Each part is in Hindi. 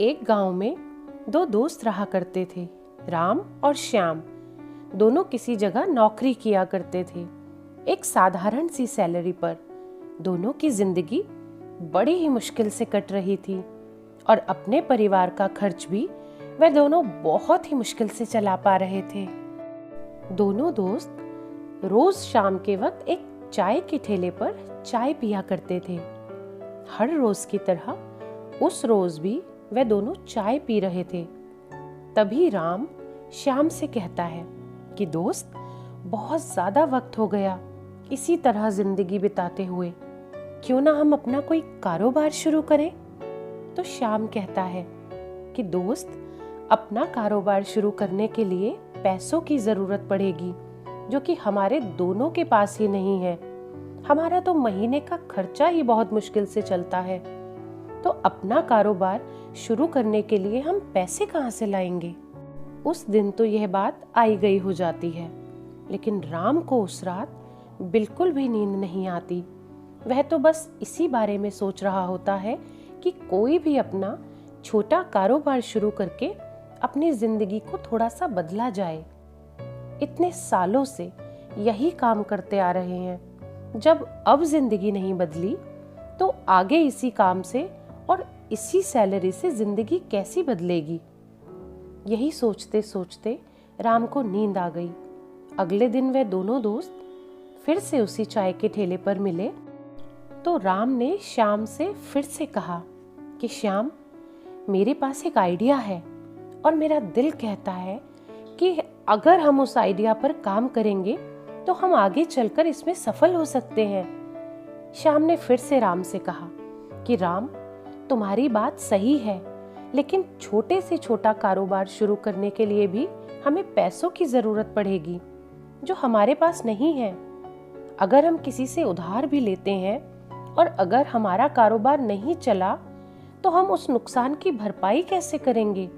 एक गांव में दो दोस्त रहा करते थे, राम और श्याम। दोनों किसी जगह नौकरी किया करते थे, एक साधारण सी सैलरी पर। दोनों की जिंदगी बड़ी ही मुश्किल से कट रही थी और अपने परिवार का खर्च भी वे दोनों बहुत ही मुश्किल से चला पा रहे थे। दोनों दोस्त रोज शाम के वक्त एक चाय के ठेले पर चाय पिया करते थे। हर रोज की तरह उस रोज भी वे दोनों चाय पी रहे थे। तभी राम श्याम से कहता है कि दोस्त, बहुत ज्यादा वक्त हो गया इसी तरह जिंदगी बिताते हुए, क्यों ना हम अपना कोई कारोबार शुरू करें। तो श्याम कहता है कि दोस्त, अपना कारोबार शुरू करने के लिए पैसों की जरूरत पड़ेगी, जो कि हमारे दोनों के पास ही नहीं है। हमारा तो महीने का खर्चा ही बहुत मुश्किल से चलता है, तो अपना कारोबार शुरू करने के लिए हम पैसे कहाँ से लाएंगे। उस दिन तो यह बात आई गई हो जाती है, लेकिन राम को उस रात बिल्कुल भी नींद नहीं आती। वह तो बस इसी बारे में सोच रहा होता है कि कोई भी अपना छोटा कारोबार शुरू करके अपनी जिंदगी को थोड़ा सा बदला जाए। इतने सालों से यही काम करते आ रहे हैं, जब अब जिंदगी नहीं बदली तो आगे इसी काम से और इसी सैलरी से जिंदगी कैसी बदलेगी। यही सोचते सोचते राम को नींद आ गई। अगले दिन वे दोनों दोस्त फिर से उसी चाय के ठेले पर मिले तो राम ने श्याम से फिर से कहा कि श्याम, मेरे पास एक आइडिया है और मेरा दिल कहता है कि अगर हम उस आइडिया पर काम करेंगे तो हम आगे चलकर इसमें सफल हो सकते हैं। श्याम ने फिर से राम से कहा कि राम, तुम्हारी बात सही है, लेकिन छोटे से छोटा कारोबार शुरू करने के लिए भी हमें पैसों की जरूरत पड़ेगी, जो हमारे पास नहीं है। अगर हम किसी से उधार भी लेते हैं और अगर हमारा कारोबार नहीं चला तो हम उस नुकसान की भरपाई कैसे करेंगे।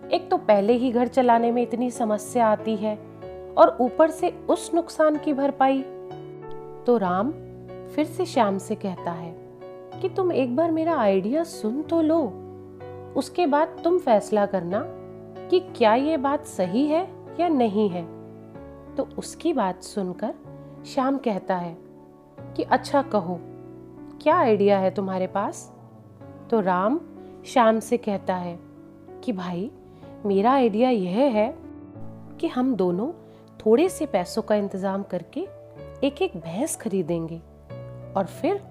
एक तो पहले ही घर चलाने में इतनी समस्या आती है और ऊपर से उस नुकसान की भरपाई। तो राम फिर से श्याम से कहता है कि तुम एक बार मेरा आइडिया सुन तो लो, उसके बाद तुम फैसला करना कि क्या ये बात सही है या नहीं है। तो उसकी बात सुनकर श्याम कहता है कि अच्छा कहो, क्या आइडिया है तुम्हारे पास। तो राम श्याम से कहता है कि भाई, मेरा आइडिया यह है कि हम दोनों थोड़े से पैसों का इंतजाम करके एक एक भैंस खरीदेंगे और फिर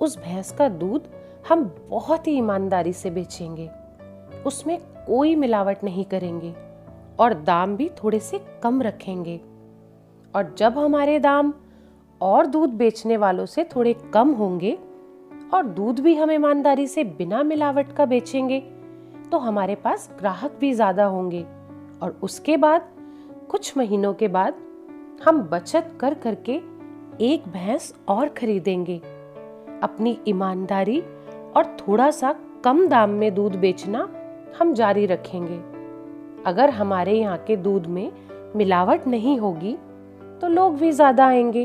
उस भैंस का दूध हम बहुत ही ईमानदारी से बेचेंगे। उसमें कोई मिलावट नहीं करेंगे और दाम भी थोड़े से कम रखेंगे। और जब हमारे दाम और दूध बेचने वालों से थोड़े कम होंगे और दूध भी हम ईमानदारी से बिना मिलावट का बेचेंगे, तो हमारे पास ग्राहक भी ज्यादा होंगे। और उसके बाद कुछ महीनों के बाद हम बचत कर करके एक भैंस और खरीदेंगे। अपनी ईमानदारी और थोड़ा सा कम दाम में दूध बेचना हम जारी रखेंगे। अगर हमारे यहाँ के दूध में मिलावट नहीं होगी तो लोग भी ज्यादा आएंगे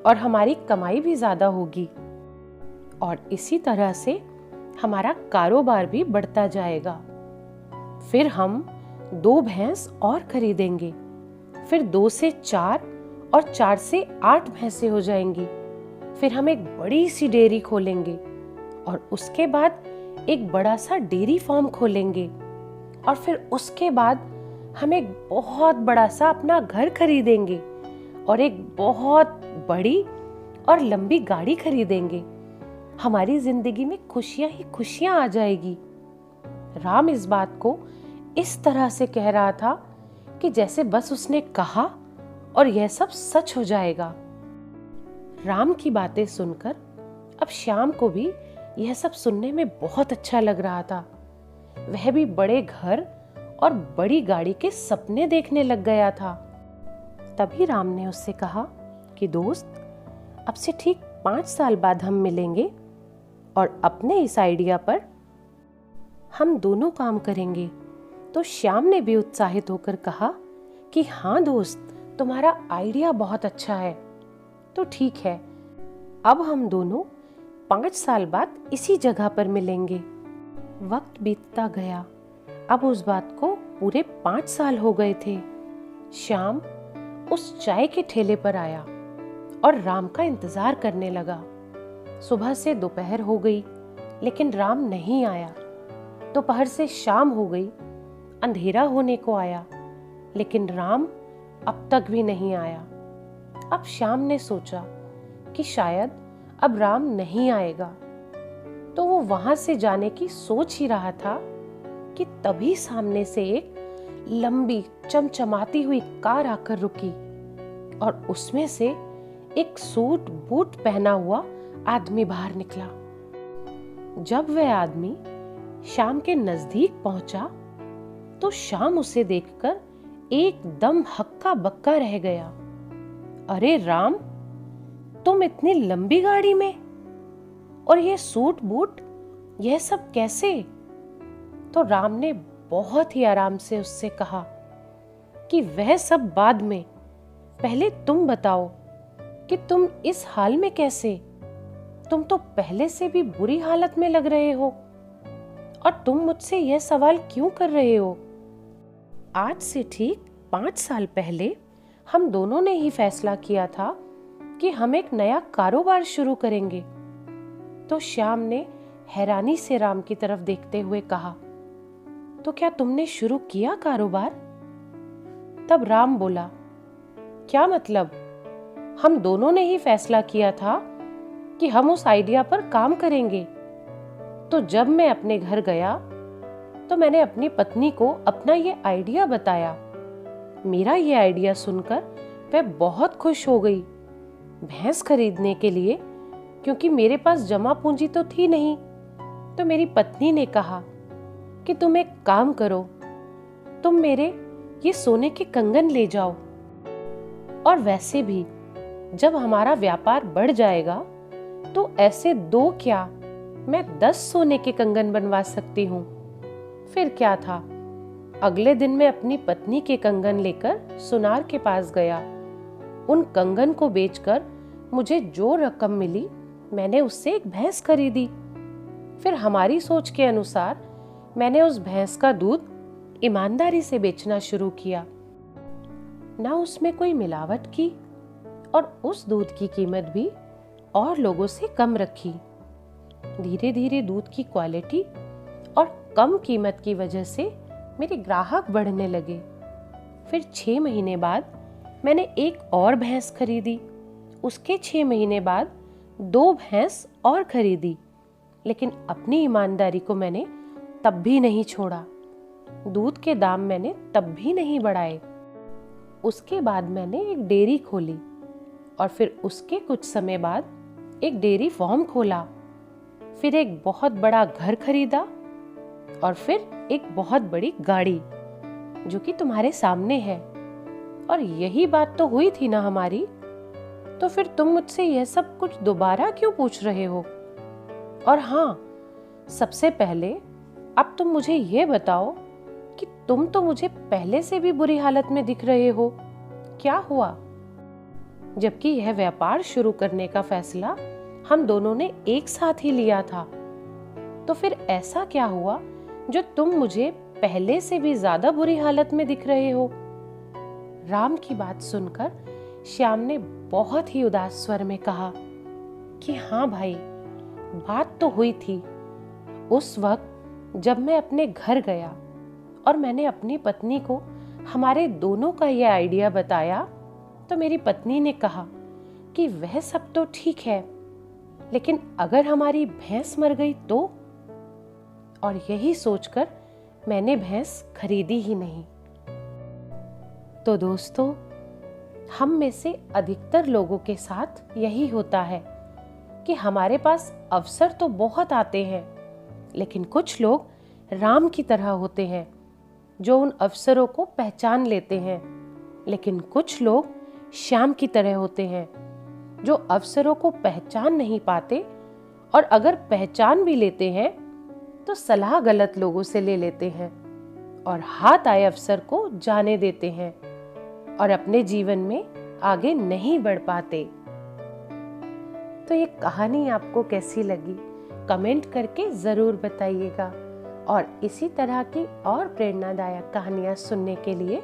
और हमारी कमाई भी ज्यादा होगी और इसी तरह से हमारा कारोबार भी बढ़ता जाएगा। फिर हम 2 भैंस और खरीदेंगे, फिर 2 से 4 और 4 से 8 भैंसें हो जाएंगी। फिर हम एक बड़ी सी डेयरी खोलेंगे और उसके बाद एक बड़ा सा डेयरी फार्म खोलेंगे और फिर उसके बाद हम एक बहुत बड़ा सा अपना घर खरीदेंगे और एक बहुत बड़ी और लंबी गाड़ी खरीदेंगे। हमारी जिंदगी में खुशियां ही खुशियां आ जाएगी। राम इस बात को इस तरह से कह रहा था कि जैसे बस उसने कहा और यह सब सच हो जाएगा। राम की बातें सुनकर अब श्याम को भी यह सब सुनने में बहुत अच्छा लग रहा था। वह भी बड़े घर और बड़ी गाड़ी के सपने देखने लग गया था। तभी राम ने उससे कहा कि दोस्त, अब से ठीक 5 साल बाद हम मिलेंगे और अपने इस आइडिया पर हम दोनों काम करेंगे। तो श्याम ने भी उत्साहित होकर कहा कि हाँ दोस्त, तुम्हारा आइडिया बहुत अच्छा है। तो ठीक है, अब हम दोनों 5 साल बाद इसी जगह पर मिलेंगे। वक्त बीतता गया। अब उस बात को पूरे 5 साल हो गए थे। श्याम उस चाय के ठेले पर आया और राम का इंतजार करने लगा। सुबह से दोपहर हो गई, लेकिन राम नहीं आया। दोपहर से शाम हो गई, अंधेरा होने को आया, लेकिन राम अब तक भी नहीं आया। अब श्याम ने सोचा कि शायद अब राम नहीं आएगा, तो वो वहां से जाने की सोच ही रहा था कि तभी सामने से एक लंबी चमचमाती हुई कार आकर रुकी और उसमें से एक सूट बूट पहना हुआ आदमी बाहर निकला। जब वह आदमी श्याम के नजदीक पहुंचा तो श्याम उसे देखकर एकदम हक्का बक्का रह गया। अरे राम, तुम इतनी लंबी गाड़ी में, और ये सूट बूट, यह सब कैसे? तो राम ने बहुत ही आराम से उससे कहा कि वह सब बाद में, पहले तुम बताओ कि तुम इस हाल में कैसे? तुम तो पहले से भी बुरी हालत में लग रहे हो, और तुम मुझसे यह सवाल क्यों कर रहे हो? आज से ठीक 5 साल पहले हम दोनों ने ही फैसला किया था कि हम एक नया कारोबार शुरू करेंगे। तो श्याम ने हैरानी से राम की तरफ देखते हुए कहा, तो क्या तुमने शुरू किया कारोबार? तब राम बोला, क्या मतलब? हम दोनों ने ही फैसला किया था कि हम उस आइडिया पर काम करेंगे। तो जब मैं अपने घर गया तो मैंने अपनी पत्नी को अपना ये आइडिया बताया। मेरा ये आइडिया सुनकर वह बहुत खुश हो गई। भैंस खरीदने के लिए, क्योंकि मेरे पास जमा पूंजी तो थी नहीं, तो मेरी पत्नी ने कहा कि तुम एक काम करो, तुम मेरे ये सोने के कंगन ले जाओ, और वैसे भी जब हमारा व्यापार बढ़ जाएगा तो ऐसे 2 क्या, मैं 10 सोने के कंगन बनवा सकती हूँ। फिर क्या था, अगले दिन मैं अपनी पत्नी के कंगन लेकर सुनार के पास गया। उन कंगन को बेचकर मुझे जो रकम मिली, मैंने उससे एक भैंस खरीदी। फिर हमारी सोच के अनुसार मैंने उस भैंस का दूध ईमानदारी से बेचना शुरू किया, ना उसमें कोई मिलावट की, और उस दूध की कीमत भी और लोगों से कम रखी। धीरे धीरे दूध की क्वालिटी और कम कीमत की वजह से मेरे ग्राहक बढ़ने लगे। फिर 6 महीने बाद मैंने एक और भैंस खरीदी। उसके 6 महीने बाद 2 भैंस और खरीदी, लेकिन अपनी ईमानदारी को मैंने तब भी नहीं छोड़ा। दूध के दाम मैंने तब भी नहीं बढ़ाए। उसके बाद मैंने एक डेयरी खोली, और फिर उसके कुछ समय बाद एक डेयरी फार्म खोला। फिर एक बहुत बड़ा घर खरीदा, और फिर एक बहुत बड़ी गाड़ी, जो कि तुम्हारे सामने है। और यही बात तो हुई थी ना हमारी, तो फिर तुम मुझसे यह सब कुछ दोबारा क्यों पूछ रहे हो? और हाँ, सबसे पहले अब तुम मुझे ये बताओ कि तुम तो मुझे पहले से भी बुरी हालत में दिख रहे हो। क्या हुआ? जबकि यह व्यापार शुरू करने का फैसला हम दोनों ने एक साथ ही लिया था। तो फिर ऐसा क्या हुआ जो तुम मुझे पहले से भी ज्यादा बुरी हालत में दिख रहे हो? राम की बात सुनकर श्याम ने बहुत ही उदास स्वर में कहा कि हाँ भाई, बात तो हुई थी। उस वक्त जब मैं अपने घर गया और मैंने अपनी पत्नी को हमारे दोनों का यह आइडिया बताया, तो मेरी पत्नी ने कहा कि वह सब तो ठीक है, लेकिन अगर हमारी भैंस मर गई तो? और यही सोचकर मैंने भैंस खरीदी ही नहीं। तो दोस्तों, हम में से अधिकतर लोगों के साथ यही होता है कि हमारे पास अवसर तो बहुत आते हैं, लेकिन कुछ लोग राम की तरह होते हैं जो उन अवसरों को पहचान लेते हैं, लेकिन कुछ लोग श्याम की तरह होते हैं जो अवसरों को पहचान नहीं पाते, और अगर पहचान भी लेते हैं तो सलाह गलत लोगों से ले लेते हैं और हाथ आए अवसर को जाने देते हैं और अपने जीवन में आगे नहीं बढ़ पाते। तो ये कहानी आपको कैसी लगी, कमेंट करके जरूर बताइएगा। और इसी तरह की और प्रेरणादायक कहानियाँ सुनने के लिए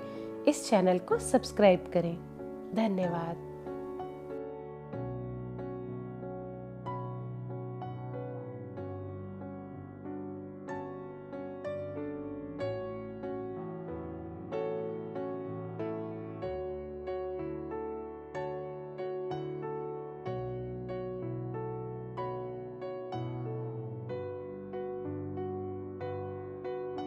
इस चैनल को सब्सक्राइब करें। धन्यवाद।